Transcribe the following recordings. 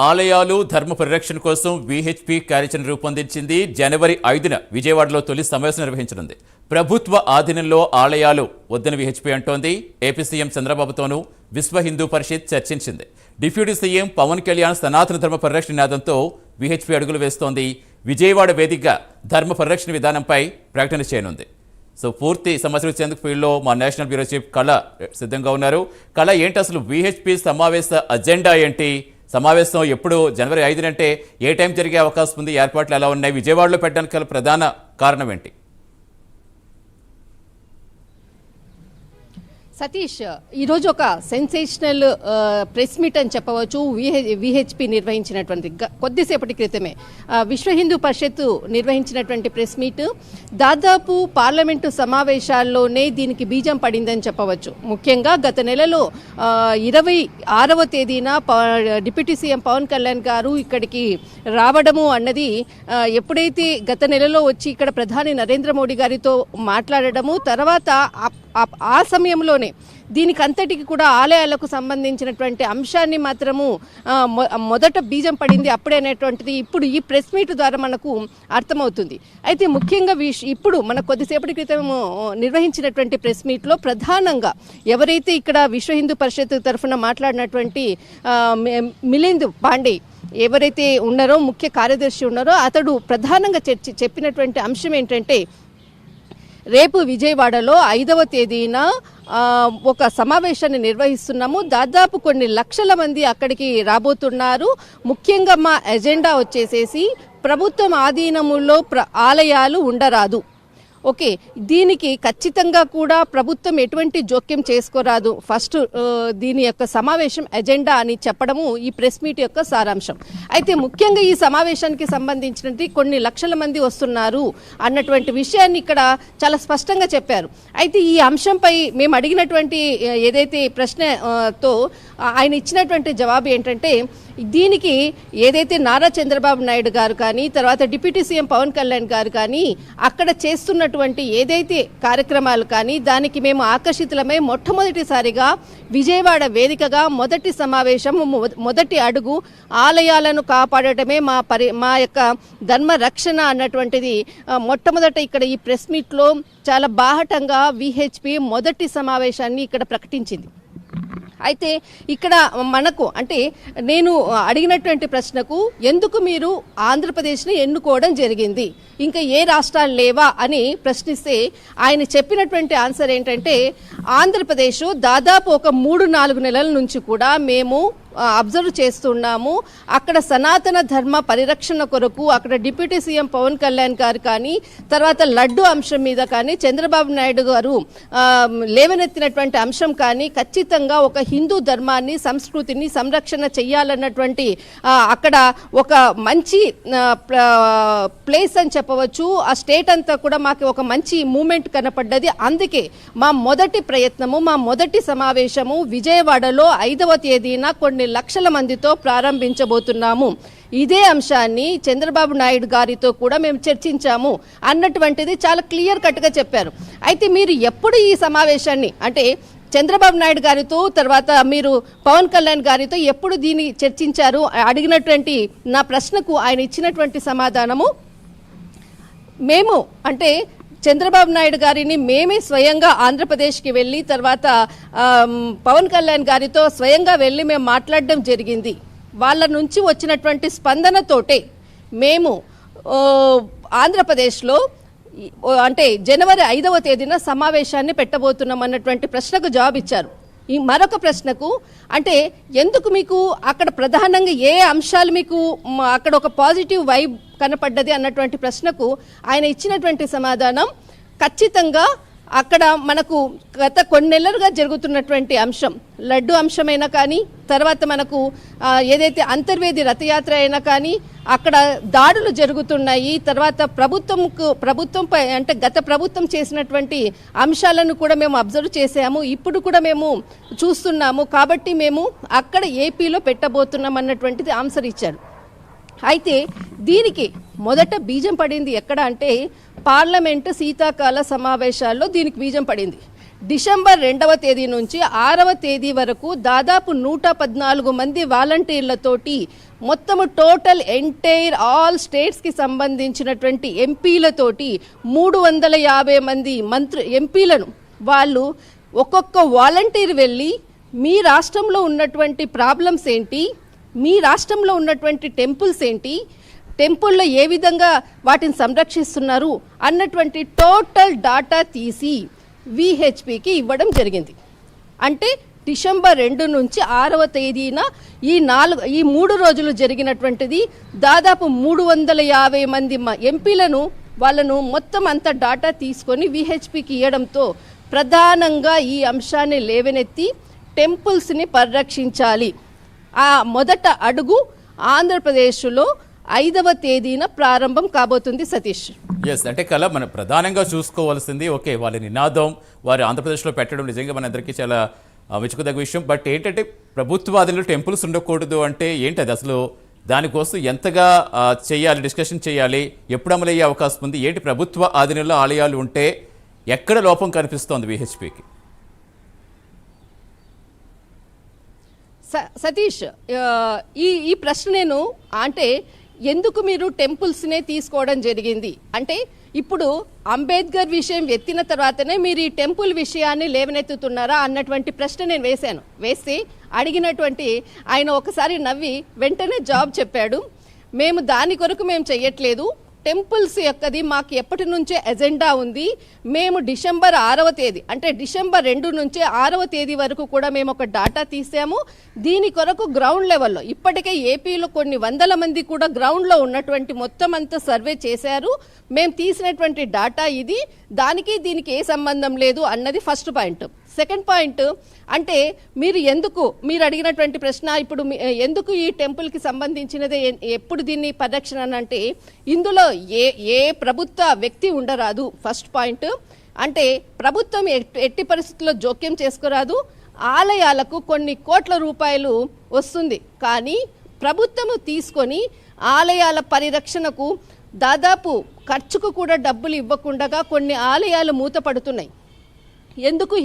ఆలయాలు ధర్మ పరిరక్షణ కోసం విహెచ్పి కార్యాచరణ రూపొందించింది. జనవరి 5న విజయవాడలో తొలి సమావేశం నిర్వహించనుంది. ప్రభుత్వ ఆధీనంలో ఆలయాలు వద్దని విహెచ్పి అంటోంది. ఏపీ సీఎం చంద్రబాబుతోనూ విశ్వ హిందూ పరిషత్ చర్చించింది. డిప్యూటీ సీఎం పవన్ కళ్యాణ్ సనాతన ధర్మ పరిరక్షణ నినాదంతో విహెచ్పి అడుగులు వేస్తోంది. విజయవాడ వేదికగా ధర్మ పరిరక్షణ విధానంపై ప్రకటన చేయనుంది. సో పూర్తి సమస్యలు ఇచ్చేందుకు ఫీల్డ్లో మా నేషనల్ బ్యూరో చీఫ్ కళ సిద్ధంగా ఉన్నారు. కళ, ఏంటి అసలు విహెచ్పి సమావేశ అజెండా ఏంటి? సమావేశం ఎప్పుడు? జనవరి 5 అంటే ఏ టైం జరిగే అవకాశం ఉంది? ఏర్పాట్లు ఎలా ఉన్నాయి? విజయవాడలో పెట్టడానికి గల ప్రధాన కారణం ఏంటి? సతీష్, ఈరోజు ఒక సెన్సేషనల్ ప్రెస్ మీట్ అని చెప్పవచ్చు. విహెచ్పి నిర్వహించినటువంటి కొద్దిసేపటి క్రితమే విశ్వ హిందూ పరిషత్ నిర్వహించినటువంటి ప్రెస్ మీట్ దాదాపు పార్లమెంటు సమావేశాల్లోనే దీనికి బీజం పడిందని చెప్పవచ్చు. ముఖ్యంగా గత నెలలో 26వ తేదీన డిప్యూటీ సీఎం పవన్ కళ్యాణ్ గారు ఇక్కడికి రావడము అన్నది ఎప్పుడైతే గత నెలలో వచ్చి ఇక్కడ ప్రధాని నరేంద్ర మోడీ గారితో మాట్లాడడము, తర్వాత ఆ సమయంలోనే దీనికి అంతటికి కూడా ఆలయాలకు సంబంధించినటువంటి అంశాన్ని మాత్రము మొదట బీజం పడింది అప్పుడే అనేటువంటిది ఇప్పుడు ఈ ప్రెస్ మీట్ ద్వారా మనకు అర్థమవుతుంది. అయితే ముఖ్యంగా ఇప్పుడు మన కొద్దిసేపటి క్రితం నిర్వహించినటువంటి ప్రెస్ మీట్లో ప్రధానంగా ఎవరైతే ఇక్కడ విశ్వ హిందూ పరిషత్ తరఫున మాట్లాడినటువంటి మిలింద్ పాండే ఎవరైతే ఉన్నారో, ముఖ్య కార్యదర్శి ఉన్నారో, అతడు ప్రధానంగా చెప్పినటువంటి అంశం ఏంటంటే, రేపు విజయవాడలో 5వ తేదీన ఒక సమావేశాన్ని నిర్వహిస్తున్నాము. దాదాపు కొన్ని లక్షల మంది అక్కడికి రాబోతున్నారు. ముఖ్యంగా మా ఎజెండా వచ్చేసేసి ప్రభుత్వం ఆధీనములో ఆలయాలు ఉండరాదు. ఓకే, దీనికి ఖచ్చితంగా కూడా ప్రభుత్వం ఎటువంటి జోక్యం చేసుకోరాదు. ఫస్ట్ దీని యొక్క సమావేశం ఎజెండా అని చెప్పడము ఈ ప్రెస్ మీట్ యొక్క సారాంశం. అయితే ముఖ్యంగా ఈ సమావేశానికి సంబంధించినటువంటి కొన్ని లక్షల మంది వస్తున్నారు అన్నటువంటి విషయాన్ని ఇక్కడ చాలా స్పష్టంగా చెప్పారు. అయితే ఈ అంశంపై మేము అడిగినటువంటి ఏదైతే ప్రశ్నతో ఆయన ఇచ్చినటువంటి జవాబు ఏంటంటే, దీనికి ఏదైతే నారా చంద్రబాబు నాయుడు గారు కానీ, తర్వాత డిప్యూటీ సీఎం పవన్ కళ్యాణ్ గారు కానీ అక్కడ చేస్తున్నటువంటి ఏదైతే కార్యక్రమాలు కానీ దానికి మేము ఆకర్షితులమై మొట్టమొదటిసారిగా విజయవాడ వేదికగా మొదటి సమావేశం, మొదటి అడుగు ఆలయాలను కాపాడటమే మా యొక్క ధర్మ రక్షణ అన్నటువంటిది మొట్టమొదట ఇక్కడ ఈ ప్రెస్ మీట్లో చాలా బాహటంగా విహెచ్పి మొదటి సమావేశాన్ని ఇక్కడ ప్రకటించింది. అయితే ఇక్కడ మనకు అంటే నేను అడిగినటువంటి ప్రశ్నకు, ఎందుకు మీరు ఆంధ్రప్రదేశ్ని ఎన్నుకోవడం జరిగింది, ఇంకా ఏ రాష్ట్రాలు లేవా అని ప్రశ్నిస్తే ఆయన చెప్పినటువంటి ఆన్సర్ ఏంటంటే, ఆంధ్రప్రదేశ్ దాదాపు ఒక 3-4 నెలల నుంచి కూడా మేము అబ్జర్వ్ చేస్తున్నాము. అక్కడ సనాతన ధర్మ పరిరక్షణ కొరకు అక్కడ డిప్యూటీ సీఎం పవన్ కళ్యాణ్ గారు కానీ, తర్వాత లడ్డు అంశం మీద కానీ చంద్రబాబు నాయుడు గారు లేవనెత్తినటువంటి అంశం కానీ ఖచ్చితంగా ఒక హిందూ ధర్మాన్ని, సంస్కృతిని సంరక్షణ చెయ్యాలన్నటువంటి అక్కడ ఒక మంచి ప్లేస్ అని చెప్పవచ్చు. ఆ స్టేట్ అంతా కూడా మాకు ఒక మంచి మూమెంట్ కనపడ్డది. అందుకే మా మొదటి ప్రయత్నము, మా మొదటి సమావేశము విజయవాడలో 5వ తేదీన కొన్ని లక్షల మందితో ప్రారంభించబోతున్నాము. ఇదే అంశాన్ని చంద్రబాబు నాయుడు గారితో కూడా మేము చర్చించాము అన్నటువంటిది చాలా క్లియర్ కట్గా చెప్పారు. అయితే మీరు ఎప్పుడు ఈ సమావేశాన్ని అంటే చంద్రబాబు నాయుడు గారితో, తర్వాత మీరు పవన్ కళ్యాణ్ గారితో ఎప్పుడు దీన్ని చర్చించారు అడిగినటువంటి నా ప్రశ్నకు ఆయన ఇచ్చినటువంటి సమాధానము, మేము అంటే చంద్రబాబు నాయుడు గారిని మేమే స్వయంగా ఆంధ్రప్రదేశ్కి వెళ్ళి, తర్వాత పవన్ కళ్యాణ్ గారితో స్వయంగా వెళ్ళి మేము మాట్లాడడం జరిగింది. వాళ్ళ నుంచి వచ్చినటువంటి స్పందనతోటే మేము ఆంధ్రప్రదేశ్లో అంటే జనవరి 5వ తేదీన సమావేశాన్ని పెట్టబోతున్నాం అన్నటువంటి ప్రశ్నకు జవాబు ఇచ్చారు. ఈ మరొక ప్రశ్నకు అంటే ఎందుకు మీకు అక్కడ ప్రధానంగా ఏ అంశాలు మీకు అక్కడ ఒక పాజిటివ్ వైబ్ కనపడ్డది అన్నటువంటి ప్రశ్నకు ఆయన ఇచ్చినటువంటి సమాధానం, ఖచ్చితంగా అక్కడ మనకు గత కొన్ని నెలలుగా జరుగుతున్నటువంటి అంశం లడ్డు అంశమైనా కానీ, తర్వాత మనకు ఏదైతే అంతర్వేది రథయాత్ర అయినా కానీ అక్కడ దాడులు జరుగుతున్నాయి. తర్వాత ప్రభుత్వంపై అంటే గత ప్రభుత్వం చేసినటువంటి అంశాలను కూడా మేము అబ్జర్వ్ చేసాము, ఇప్పుడు కూడా మేము చూస్తున్నాము. కాబట్టి మేము అక్కడ ఏపీలో పెట్టబోతున్నాం అన్నటువంటిది ఆన్సర్ ఇచ్చారు. అయితే దీనికి మొదట బీజం పడింది ఎక్కడ అంటే పార్లమెంటు శీతాకాల సమావేశాల్లో దీనికి బీజం పడింది. డిసెంబర్ 2వ తేదీ నుంచి 6వ తేదీ వరకు దాదాపు 114 మంది వాలంటీర్లతోటి మొత్తము టోటల్ ఎంటైర్ ఆల్ స్టేట్స్కి సంబంధించినటువంటి ఎంపీలతోటి 350 మంది ఎంపీలను వాళ్ళు ఒక్కొక్క వాలంటీర్ వెళ్ళి మీ రాష్ట్రంలో ఉన్నటువంటి ప్రాబ్లమ్స్ ఏంటి, మీ రాష్ట్రంలో ఉన్నటువంటి టెంపుల్స్ ఏంటి, టెంపుల్లో ఏ విధంగా వాటిని సంరక్షిస్తున్నారు అన్నటువంటి టోటల్ డాటా తీసి విహెచ్పికి ఇవ్వడం జరిగింది. అంటే డిసెంబర్ 2 నుంచి 6వ తేదీన ఈ 3 రోజులు జరిగినటువంటిది దాదాపు 350 మంది ఎంపీలను వాళ్ళను మొత్తం అంత డాటా తీసుకొని విహెచ్పికి ఇవ్వడంతో ప్రధానంగా ఈ అంశాన్ని లేవనెత్తి టెంపుల్స్ని పరిరక్షించాలి. ఆ మొదట అడుగు ఆంధ్రప్రదేశ్లో 5వ తేదీన ప్రారంభం కాబోతుంది. సతీష్, ఎస్, అంటే కళ మనం ప్రధానంగా చూసుకోవాల్సింది ఓకే వాళ్ళ నినాదం వారి ఆంధ్రప్రదేశ్లో పెట్టడం నిజంగా మన అందరికీ చాలా మెచ్చుకోదగ్గ విషయం. బట్ ఏంటంటే ప్రభుత్వ ఆధీనంలో టెంపుల్స్ ఉండకూడదు అంటే ఏంటది అసలు, దానికోసం ఎంతగా చేయాలి, డిస్కషన్ చేయాలి, ఎప్పుడు అమలయ్యే అవకాశం ఉంది, ఏంటి ప్రభుత్వ ఆధీనంలో ఆలయాలు ఉంటే ఎక్కడ లోపం కనిపిస్తోంది విహెచ్పికి? సతీష్, ఈ ప్రశ్న నేను అంటే ఎందుకు మీరు టెంపుల్స్నే తీసుకోవడం జరిగింది అంటే ఇప్పుడు అంబేద్కర్ విషయం ఎత్తిన తర్వాతనే మీరు ఈ టెంపుల్ విషయాన్ని లేవనెత్తుతున్నారా అన్నటువంటి ప్రశ్న నేను వేస్తే అడిగినటువంటి ఆయన ఒకసారి నవ్వి వెంటనే జాబ్ చెప్పాడు. మేము దాని కొరకు మేము చెయ్యట్లేదు, టెంపుల్స్ యొక్కది మాకు ఎప్పటి నుంచే ఎజెండా ఉంది. మేము డిసెంబర్ 6వ తేదీ అంటే డిసెంబర్ 2 నుంచి 6వ తేదీ వరకు కూడా మేము ఒక డాటా తీసాము. దీని కొరకు గ్రౌండ్ లెవెల్లో ఇప్పటికే ఏపీలో కొన్ని వందల మంది కూడా గ్రౌండ్లో ఉన్నటువంటి మొత్తం అంతా సర్వే చేశారు. మేము తీసినటువంటి డాటా ఇది, దానికి దీనికి ఏ సంబంధం లేదు అన్నది ఫస్ట్ పాయింట్. సెకండ్ పాయింట్ అంటే మీరు అడిగినటువంటి ప్రశ్న ఇప్పుడు ఎందుకు ఈ టెంపుల్కి సంబంధించినదే ఎప్పుడు దీన్ని పరిరక్షణ అంటే ఇందులో ఏ ప్రభుత్వ వ్యక్తి ఉండరాదు. ఫస్ట్ పాయింట్ అంటే ప్రభుత్వం ఎట్టి పరిస్థితుల్లో జోక్యం చేసుకోరాదు. ఆలయాలకు కొన్ని కోట్ల రూపాయలు వస్తుంది, కానీ ప్రభుత్వము తీసుకొని ఆలయాల పరిరక్షణకు దాదాపు ఖర్చుకు కూడా డబ్బులు ఇవ్వకుండా కొన్ని ఆలయాలు మూతపడుతున్నాయి. ఎందుకు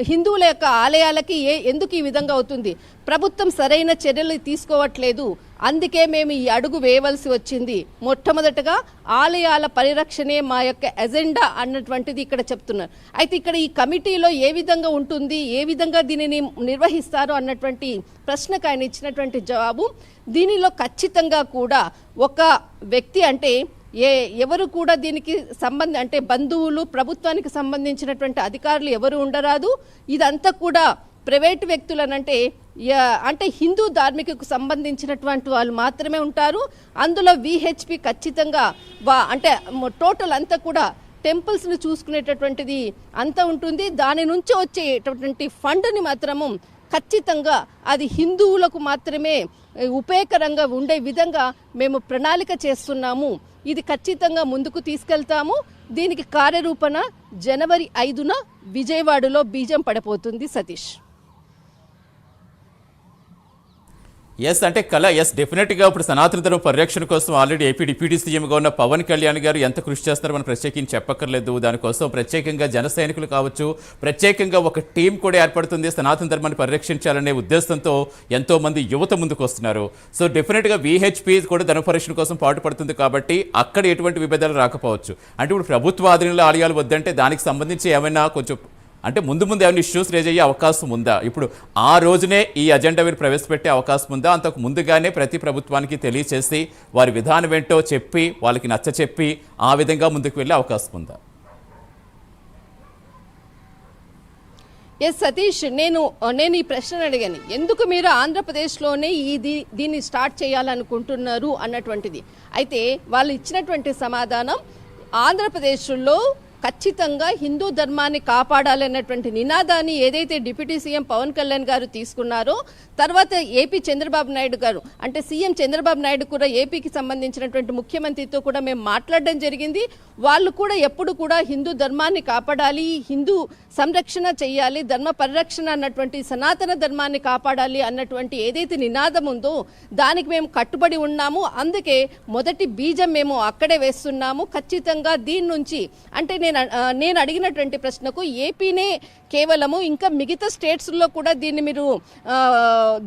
హిందువుల యొక్క ఆలయాలకి ఎందుకు ఈ విధంగా అవుతుంది? ప్రభుత్వం సరైన చర్యలు తీసుకోవట్లేదు. అందుకే మేము ఈ అడుగు వేయవలసి వచ్చింది. మొట్టమొదటగా ఆలయాల పరిరక్షణే మా యొక్క ఎజెండా అన్నటువంటిది ఇక్కడ చెప్తున్నారు. అయితే ఇక్కడ ఈ కమిటీలో ఏ విధంగా ఉంటుంది, ఏ విధంగా దీనిని నిర్వహిస్తారు అన్నటువంటి ప్రశ్నకు ఆయన ఇచ్చినటువంటి జవాబు, దీనిలో ఖచ్చితంగా కూడా ఒక వ్యక్తి అంటే ఎవరు కూడా దీనికి అంటే బంధువులు, ప్రభుత్వానికి సంబంధించినటువంటి అధికారులు ఎవరు ఉండరాదు. ఇదంతా కూడా ప్రైవేటు వ్యక్తులనంటే అంటే హిందూ ధార్మికకు సంబంధించినటువంటి వాళ్ళు మాత్రమే ఉంటారు. అందులో విహెచ్పి ఖచ్చితంగా అంటే టోటల్ అంతా కూడా టెంపుల్స్ని చూసుకునేటటువంటిది అంతా ఉంటుంది. దాని నుంచి వచ్చేటటువంటి ఫండ్ని మాత్రము ఖచ్చితంగా అది హిందువులకు మాత్రమే ఉపయోగకరంగా ఉండే విధంగా మేము ప్రణాళిక చేస్తున్నాము. ఇది ఖచ్చితంగా ముందుకు తీసుకెళ్తాము. దీనికి కార్యరూపణ జనవరి 5న విజయవాడలో బీజం పడిపోతుంది. సతీష్, ఎస్, అంటే కళ ఎస్ డెఫినెట్గా ఇప్పుడు సనాతన ధర్మ పరిరక్షణ కోసం ఆల్రెడీ ఏపీ డిప్యూటీ సీఎంగా ఉన్న పవన్ కళ్యాణ్ గారు ఎంత కృషి చేస్తారో మనం ప్రత్యేకించి చెప్పక్కర్లేదు. దానికోసం ప్రత్యేకంగా జన సైనికులు కావచ్చు, ప్రత్యేకంగా ఒక టీం కూడా ఏర్పడుతుంది సనాతన ధర్మాన్ని పరిరక్షించాలనే ఉద్దేశంతో ఎంతో మంది యువత ముందుకు వస్తున్నారు. సో డెఫినెట్గా విహెచ్పి కూడా ధర్మ పరిరక్షణ కోసం పాటుపడుతుంది కాబట్టి అక్కడ ఎటువంటి విభేదాలు రాకపోవచ్చు. అంటే ఇప్పుడు ప్రభుత్వ ఆధీనంలో ఆలయాలు వద్దంటే దానికి సంబంధించి ఏమైనా కొంచెం అంటే ముందు ఏమైనా ఇష్యూస్ రేజ్ అయ్యే అవకాశం ఉందా? ఇప్పుడు ఆ రోజునే ఈ అజెండా మీరు ప్రవేశపెట్టే అవకాశం ఉందా? అంతకు ముందుగానే ప్రతి ప్రభుత్వానికి తెలియచేసి వారి విధానం ఏంటో చెప్పి వాళ్ళకి నచ్చ చెప్పి ఆ విధంగా ముందుకు వెళ్ళే అవకాశం ఉందా? ఎస్ సతీష్, నేను ఈ ప్రశ్న అడిగాను, ఎందుకు మీరు ఆంధ్రప్రదేశ్లోనే దీన్ని స్టార్ట్ చేయాలనుకుంటున్నారు అన్నటువంటిది. అయితే వాళ్ళు ఇచ్చినటువంటి సమాధానం ఆంధ్రప్రదేశ్లో ఖచ్చితంగా హిందూ ధర్మాన్ని కాపాడాలన్నటువంటి నినాదాన్ని ఏదైతే డిప్యూటీ సీఎం పవన్ కళ్యాణ్ గారు తీసుకున్నారో, తర్వాత ఏపీ చంద్రబాబు నాయుడు గారు అంటే సీఎం చంద్రబాబు నాయుడు కూడా ఏపీకి సంబంధించినటువంటి ముఖ్యమంత్రితో కూడా మేము మాట్లాడడం జరిగింది. వాళ్ళు కూడా ఎప్పుడు కూడా హిందూ ధర్మాన్ని కాపాడాలి, హిందూ సంరక్షణ చేయాలి, ధర్మ పరిరక్షణ అన్నటువంటి సనాతన ధర్మాన్ని కాపాడాలి అన్నటువంటి ఏదైతే నినాదం ఉందో దానికి మేము కట్టుబడి ఉన్నాము. అందుకే మొదటి బీజం మేము అక్కడే వేస్తున్నాము. ఖచ్చితంగా దీని నుంచి అంటే నేను నేను అడిగినటువంటి ప్రశ్నకు ఏపీనే కేవలము ఇంకా మిగతా స్టేట్స్లో కూడా దీన్ని మీరు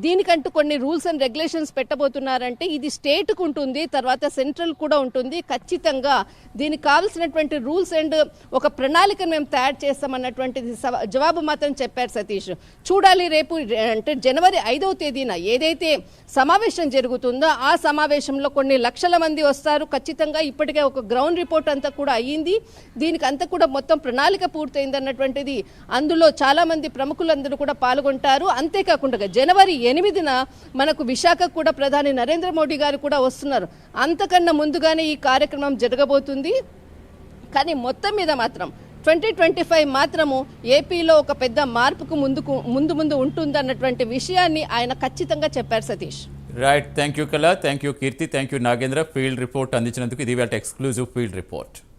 దీనికంటూ కొన్ని రూల్స్ అండ్ రెగ్యులేషన్స్ పెట్టబోతున్నారంటే ఇది స్టేట్కు ఉంటుంది, తర్వాత సెంట్రల్ కూడా ఉంటుంది. ఖచ్చితంగా దీనికి కావాల్సినటువంటి రూల్స్ అండ్ ఒక ప్రణాళికను మేము తయారు చేస్తామన్నటువంటిది జవాబు మాత్రం చెప్పారు సతీష్. చూడాలి రేపు అంటే జనవరి 5వ తేదీన ఏదైతే సమావేశం జరుగుతుందో ఆ సమావేశంలో కొన్ని లక్షల మంది వస్తారు. ఖచ్చితంగా ఇప్పటికే ఒక గ్రౌండ్ రిపోర్ట్ అంతా కూడా అయ్యింది. దీనికి అంతా కూడా మొత్తం ప్రణాళిక పూర్తయింది అన్నటువంటిది. అందులో చాలా మంది ప్రముఖులందరూ కూడా పాల్గొంటారు. అంతేకాకుండా జనవరి 8న మనకు విశాఖ కూడా ప్రధాని నరేంద్ర మోడీ గారు కూడా వస్తున్నారు. అంతకన్నా ముందుగానే ఈ కార్యక్రమం జరగబోతుంది. కానీ మొత్తం మీద మాత్రం 2025 మాత్రము ఏపీలో ఒక పెద్ద మార్పుకు ముందు ఉంటుందన్నటువంటి విషయాన్ని ఆయన ఖచ్చితంగా చెప్పారు Satish. Right, thank you Kala, thank you Keerthi, thank you Nagendra. Field report అందించినందుకు ఇది వాళ్ళ ఎక్స్క్లూజివ్ ఫీల్డ్ రిపోర్ట్.